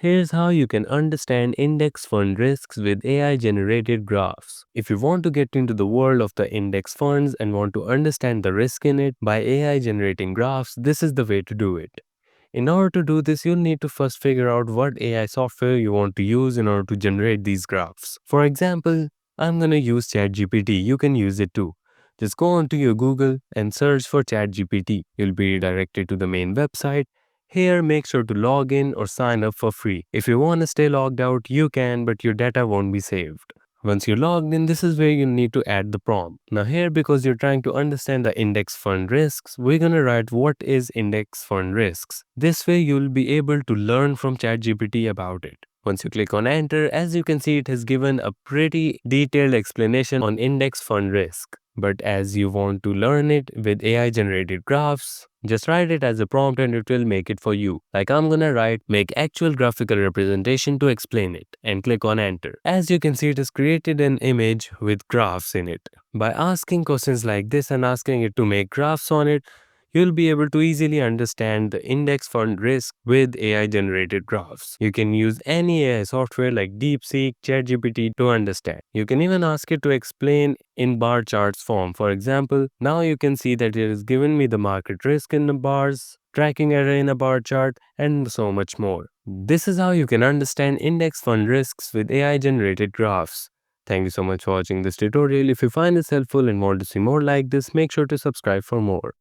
Here's how you can understand index fund risks with AI-generated graphs. If you want to get into the world of the index funds and want to understand the risk in it by AI generating graphs, this is the way to do it. In order to do this, you'll need to first figure out what AI software you want to use in order to generate these graphs. For example, I'm going to use ChatGPT. You can use it too. Just go onto your Google and search for ChatGPT. You'll be redirected to the main website. Here, make sure to log in or sign up for free. If you want to stay logged out, you can, but your data won't be saved. Once you're logged in, this is where you need to add the prompt. Now here, because you're trying to understand the index fund risks, we're gonna write what is index fund risks. This way you'll be able to learn from ChatGPT about it. Once you click on enter, as you can see, it has given a pretty detailed explanation on index fund risk. But as you want to learn it with AI generated graphs, just write it as a prompt and it will make it for you. Like I'm gonna write make actual graphical representation to explain it and click on enter. As you can see, it has created an image with graphs in it. By asking questions like this and asking it to make graphs on it, you'll be able to easily understand the index fund risk with AI generated graphs. You can use any AI software like DeepSeek, ChatGPT to understand. You can even ask it to explain in bar charts form. For example, now you can see that it has given me the market risk in the bars, tracking error in a bar chart, and so much more. This is how you can understand index fund risks with AI generated graphs. Thank you so much for watching this tutorial. If you find this helpful and want to see more like this, make sure to subscribe for more.